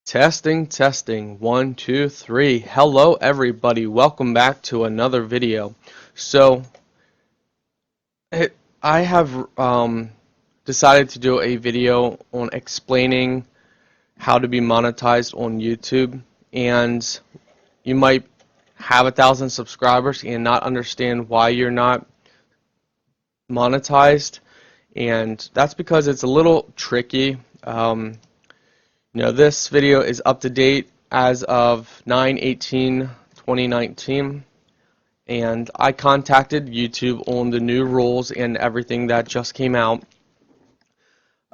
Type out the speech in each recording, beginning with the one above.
Testing, testing, 1, 2, 3. Hello everybody, welcome back to another video. So, I have decided to do a video on explaining how to be monetized on YouTube, and you might have 1,000 subscribers and not understand why you're not monetized, and that's because it's a little tricky. This video is up to date as of 9/18/2019, and I contacted YouTube on the new rules and everything that just came out.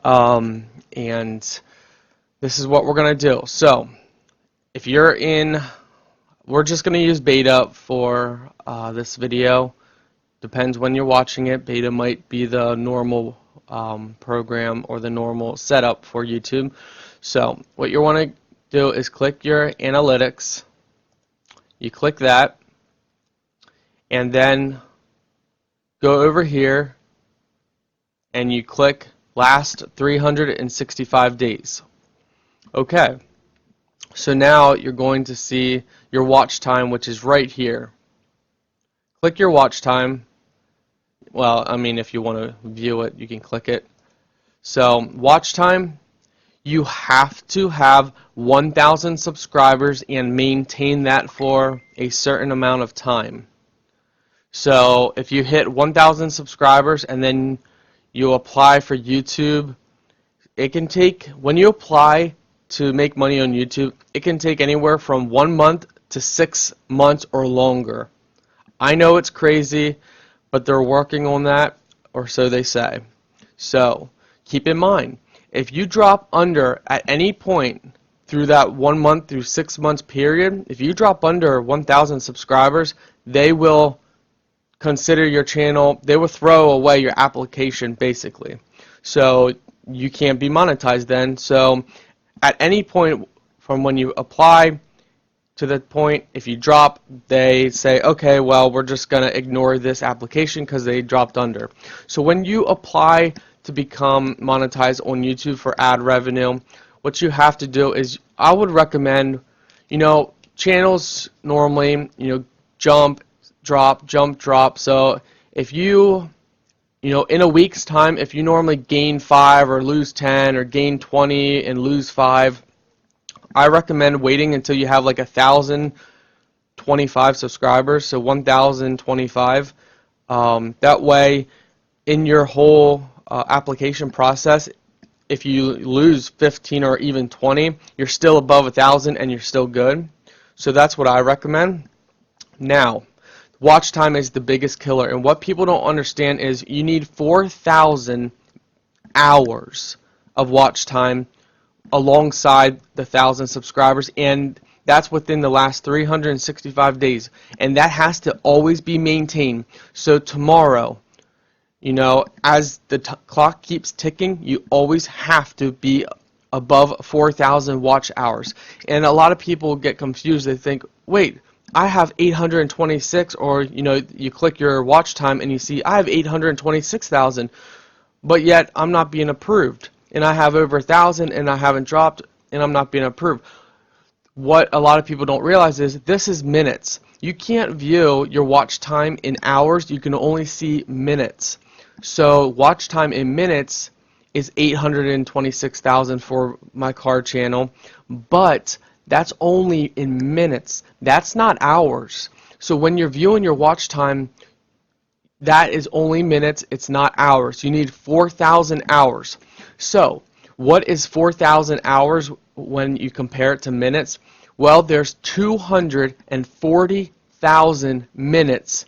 And this is what we're going to do. So, if you're in, we're just going to use beta for this video. Depends when you're watching it. Beta might be the normal program or the normal setup for YouTube. So what you want to do is click your analytics. You click that, and then go over here and you click last 365 days. Okay, so now you're going to see your watch time, which is right here. Click your watch time. Well, I mean, if you want to view it, you can click it. So watch time, you have to have 1,000 subscribers and maintain that for a certain amount of time. So if you hit 1,000 subscribers and then you apply for YouTube, it can take, when you apply to make money on YouTube, it can take anywhere from 1 month to 6 months or longer. I know it's crazy, but they're working on that, or so they say. So keep in mind, if you drop under at any point through that 1 month through 6 months period, if you drop under 1,000 subscribers, they will consider your channel, they will throw away your application basically. So you can't be monetized then. So at any point from when you apply to the point, if you drop, they say, okay, well, we're just going to ignore this application because they dropped under. So when you apply to become monetized on YouTube for ad revenue, what you have to do is, I would recommend, channels normally, jump, drop, jump, drop. So if you, in a week's time, if you normally gain 5 or lose 10 or gain 20 and lose 5, I recommend waiting until you have like 1,025 subscribers, so 1,025. That way, in your whole application process, if you lose 15 or even 20, you're still above 1,000 and you're still good. So that's what I recommend. Now, watch time is the biggest killer, and what people don't understand is you need 4,000 hours of watch time alongside the 1,000 subscribers, and that's within the last 365 days, and that has to always be maintained. So tomorrow, as the clock keeps ticking, you always have to be above 4,000 watch hours. And a lot of people get confused. They think, wait, I have 826, or you click your watch time and you see I have 826,000, but yet I'm not being approved, and I have over 1,000 and I haven't dropped and I'm not being approved. What a lot of people don't realize is this is minutes. You can't view your watch time in hours, you can only see minutes. So watch time in minutes is 826,000 for my card channel, but that's only in minutes. That's not hours. So when you're viewing your watch time, that is only minutes, it's not hours. You need 4,000 hours. So what is 4,000 hours when you compare it to minutes? Well, there's 240,000 minutes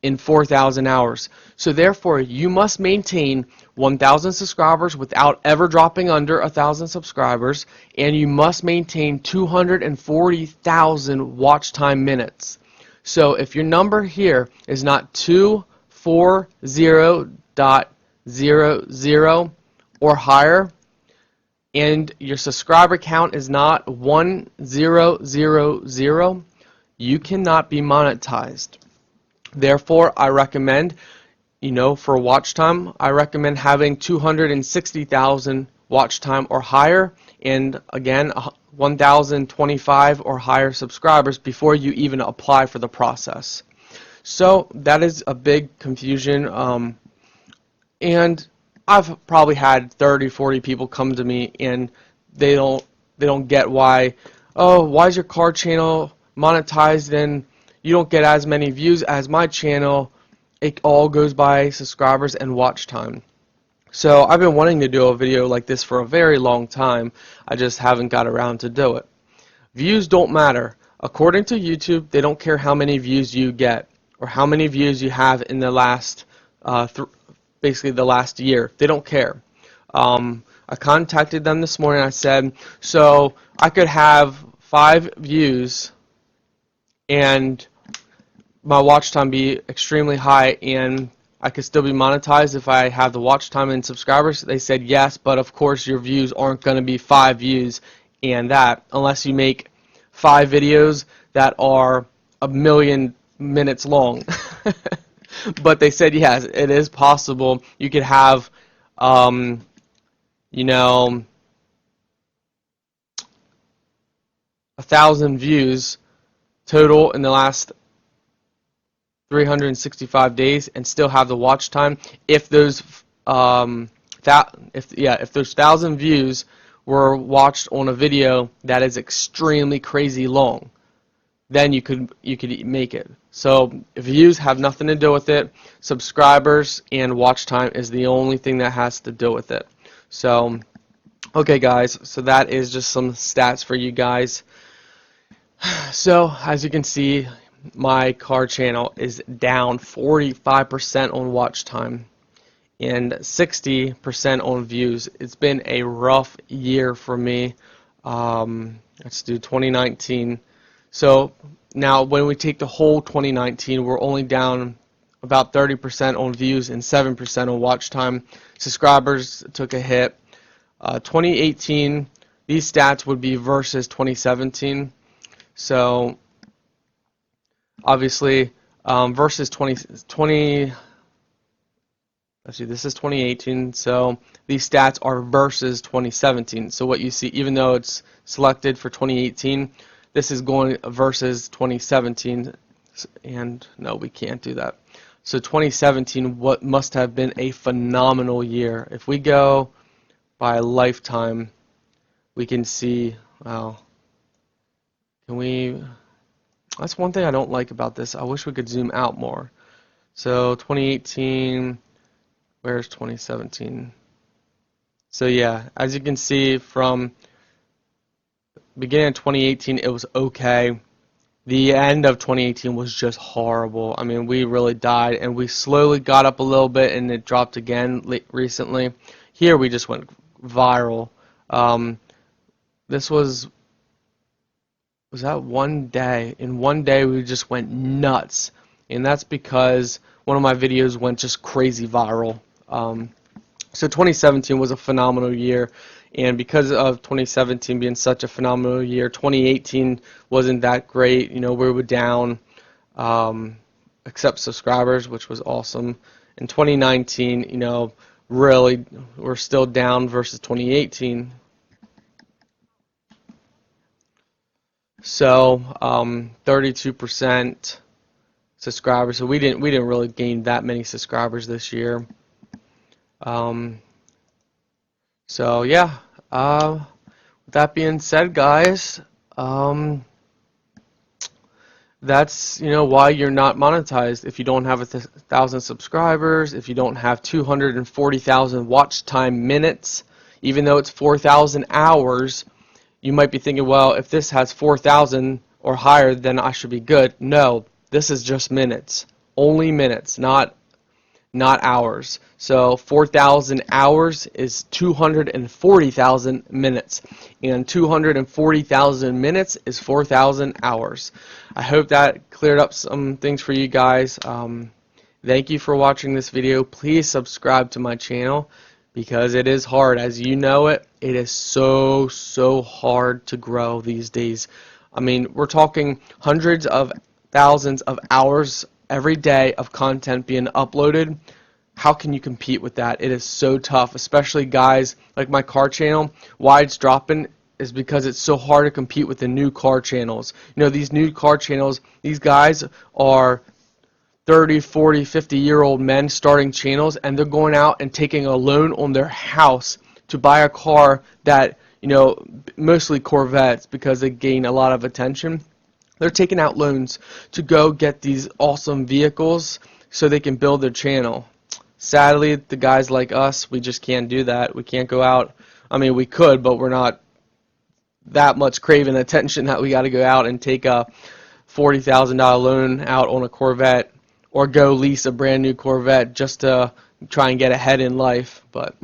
in 4,000 hours. So therefore, you must maintain 1,000 subscribers without ever dropping under 1,000 subscribers, and you must maintain 240,000 watch time minutes. So if your number here is not 240.00 or higher, and your subscriber count is not 1,000, you cannot be monetized. Therefore, I recommend, for watch time, I recommend having 260,000 watch time or higher, and again 1,025 or higher subscribers before you even apply for the process. So that is a big confusion, and I've probably had 30-40 people come to me and they don't get why, oh, why is your car channel monetized and you don't get as many views as my channel? It all goes by subscribers and watch time. So I've been wanting to do a video like this for a very long time. I just haven't got around to do it. Views don't matter. According to YouTube, they don't care how many views you get or how many views you have in the last, basically the last year. They don't care. I contacted them this morning. I said, so I could have 5 views and my watch time be extremely high and I could still be monetized if I have the watch time and subscribers. They said yes, but of course your views aren't going to be 5 views and that unless you make 5 videos that are 1,000,000 minutes long. But they said yes, it is possible. You could have, you know, 1,000 views total in the last 365 days and still have the watch time if those if those 1,000 views were watched on a video that is extremely crazy long, then you could make it. So views have nothing to do with it. Subscribers and watch time is the only thing that has to do with it. So okay guys, so that is just some stats for you guys. So as you can see, my car channel is down 45% on watch time and 60% on views. It's been a rough year for me. Let's do 2019. So now when we take the whole 2019, we're only down about 30% on views and 7% on watch time. Subscribers took a hit. 2018, these stats would be versus 2017. So obviously, versus 2020, let's see, this is 2018, so these stats are versus 2017. So what you see, even though it's selected for 2018, this is going versus 2017, and no, we can't do that. So 2017, what must have been a phenomenal year. If we go by lifetime, we can see, wow, can we... That's one thing I don't like about this. I wish we could zoom out more. So 2018, where's 2017? So yeah, as you can see from beginning of 2018, it was okay. The end of 2018 was just horrible. I mean, we really died, and we slowly got up a little bit, and it dropped again recently. Here we just went viral. This was that one day? In one day we just went nuts, and that's because one of my videos went just crazy viral. So 2017 was a phenomenal year, and because of 2017 being such a phenomenal year, 2018 wasn't that great. You know, we were down, except subscribers, which was awesome. In 2019, you know, really we're still down versus 2018. So 32% subscribers. So we didn't really gain that many subscribers this year. So yeah. With that being said, guys, that's why you're not monetized. If you don't have 1,000 subscribers, if you don't have 240,000 watch time minutes, even though it's 4,000 hours. You might be thinking, well, if this has 4,000 or higher, then I should be good. No, this is just minutes. Only minutes, not hours. So 4,000 hours is 240,000 minutes. And 240,000 minutes is 4,000 hours. I hope that cleared up some things for you guys. Thank you for watching this video. Please subscribe to my channel, because it is hard. As you know it is so hard to grow these days. I mean, we're talking hundreds of thousands of hours every day of content being uploaded. how can you compete with that? It is so tough, especially guys like my car channel. Why it's dropping is because it's so hard to compete with the new car channels. You know, these new car channels, these guys are 30, 40, 50-year-old men starting channels, and they're going out and taking a loan on their house to buy a car that, you know, mostly Corvettes because they gain a lot of attention. They're taking out loans to go get these awesome vehicles so they can build their channel. Sadly, the guys like us, we just can't do that. We can't go out. I mean, we could, but we're not that much craving attention that we got to go out and take a $40,000 loan out on a Corvette or go lease a brand new Corvette just to try and get ahead in life. But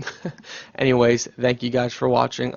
anyways, thank you guys for watching.